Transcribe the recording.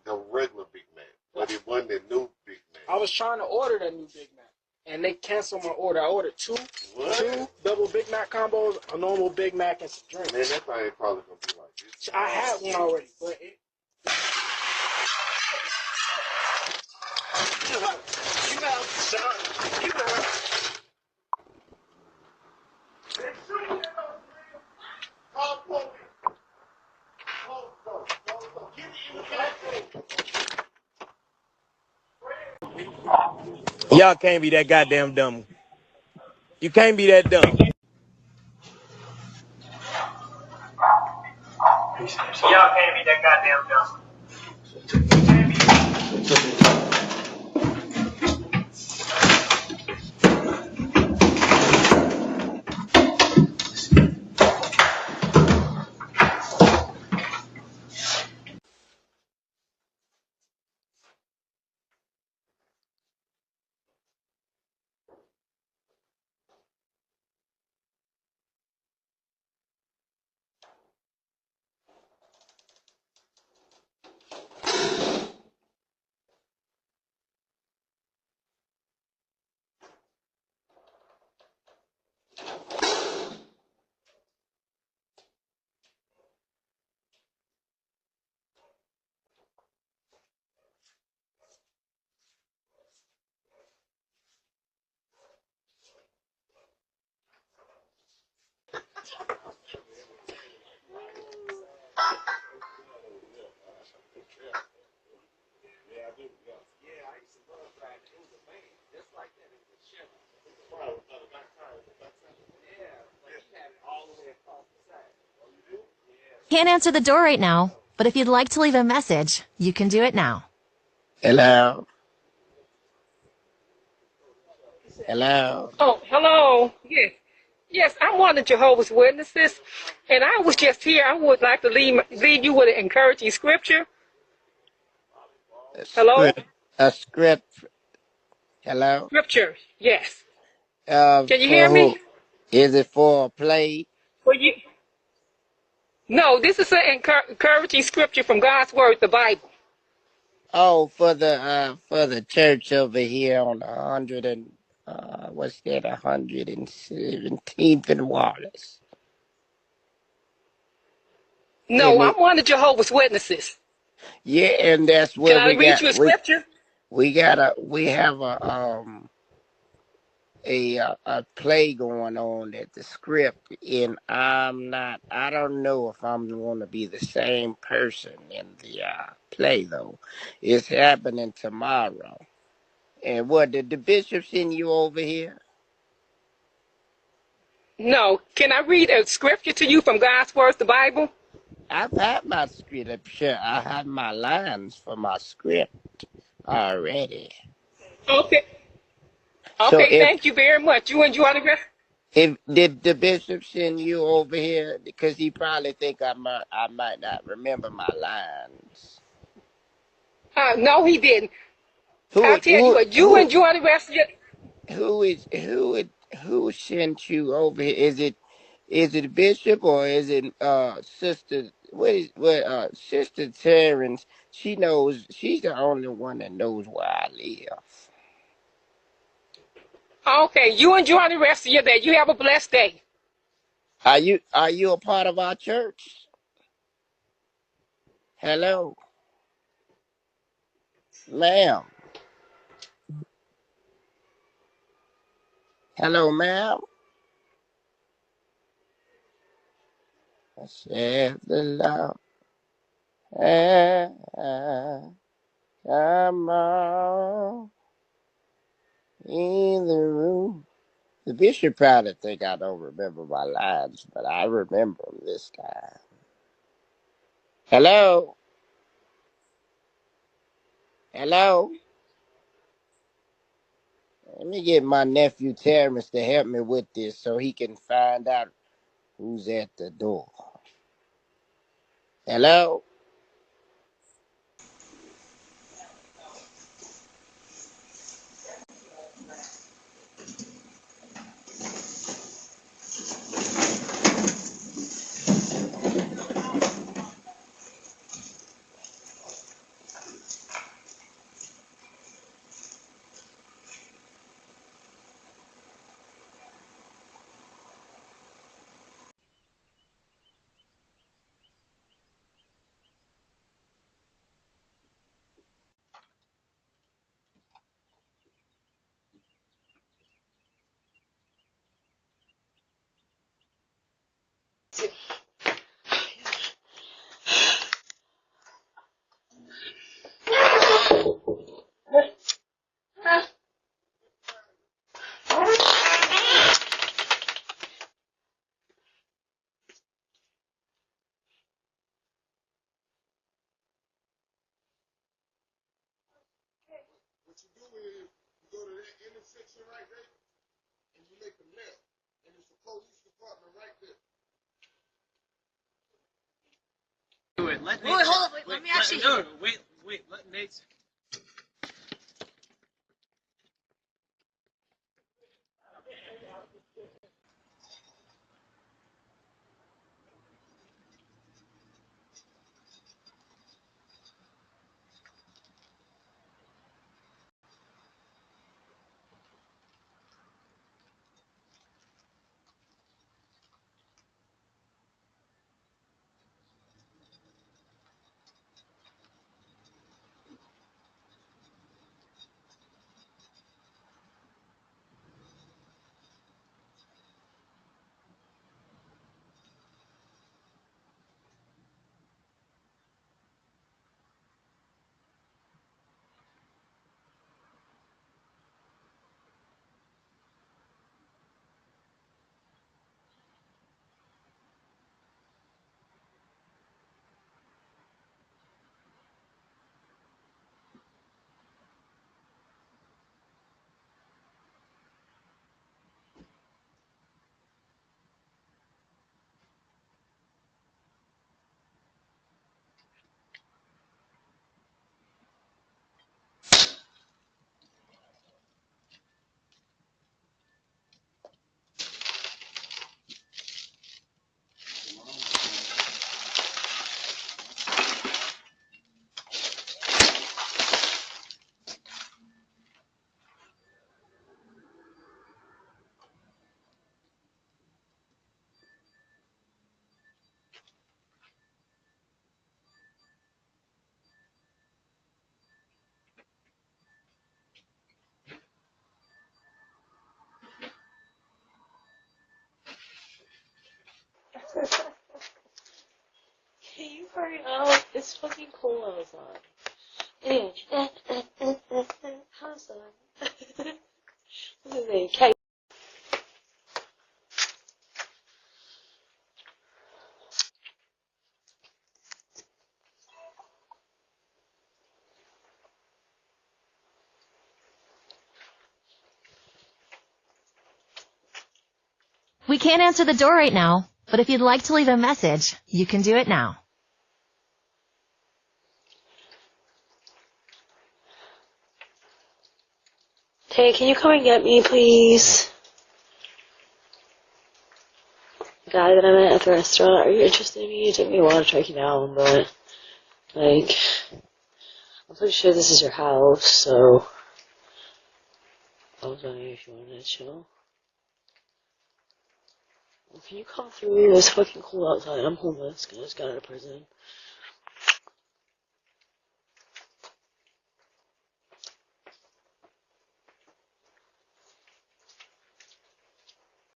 the regular Big Mac, but it wasn't the new Big Mac. I was trying to order that new Big Mac, and they canceled my order. I ordered two double Big Mac combos, a normal Big Mac, and some drinks. Man, that thing probably gonna be like this. I had one already, but it. Y'all can't be that goddamn dumb. You can't be that dumb. Y'all can't be that goddamn dumb. Can't answer the door right now, but if you'd like to leave a message, you can do it now. Hello? Hello? Oh, hello. Yes. Yes, I'm one of Jehovah's Witnesses, and I was just here. I would like to leave you with an encouraging scripture. Hello? A script. Hello? Scripture, yes. Can you For hear who? me? Is it for a play? For you? No, this is an encouraging scripture from God's Word, the Bible. Oh, for the church over here on 117th and Wallace. No, And I'm one of Jehovah's Witnesses. yeah, and that's Can where I read you a scripture? we have a play going on at the script, and I don't know if I'm going to be the same person in the play though. It's happening tomorrow. And what, did the bishop send you over here? No. Can I read a scripture to you from God's Word, the Bible? I've had my scripture. I have my lines for my script already. Okay. So Okay, thank you very much. You enjoy the rest? if did the bishop send you over here? Because he probably think I might not remember my lines. No, he didn't. Who I'll would- tell you what. You enjoy the rest of your... who sent you over here? Is it Bishop or is it Sister? Sister Terrence? She knows. She's the only one that knows where I live. Okay, you enjoy the rest of your day. You have a blessed day. Are you a part of our church? Hello, ma'am. Hello, ma'am. I said the love. Come on in the room. The bishop probably think I don't remember my lines, but I remember them this time. Hello? Hello? Let me get my nephew Terrence to help me with this so he can find out who's at the door. Hello? What you do is you go to that intersection right there, and you make a left, and it's a police department right there. Wait, hold on, let me actually. No, wait, let Nate. Can you hurry up? It's fucking cold outside. Anyway, how's that? What's his name? Kate. We can't answer the door right now, but if you'd like to leave a message, you can do it now. Hey, can you come and get me, please? The guy that I met at the restaurant, are you interested in me? It took me a while to track you down, but, like, I'm pretty sure this is your house, so I was wondering if you wanted to chill. Well, can you come through? It's fucking cold outside. I'm homeless, 'cause I just got out of prison.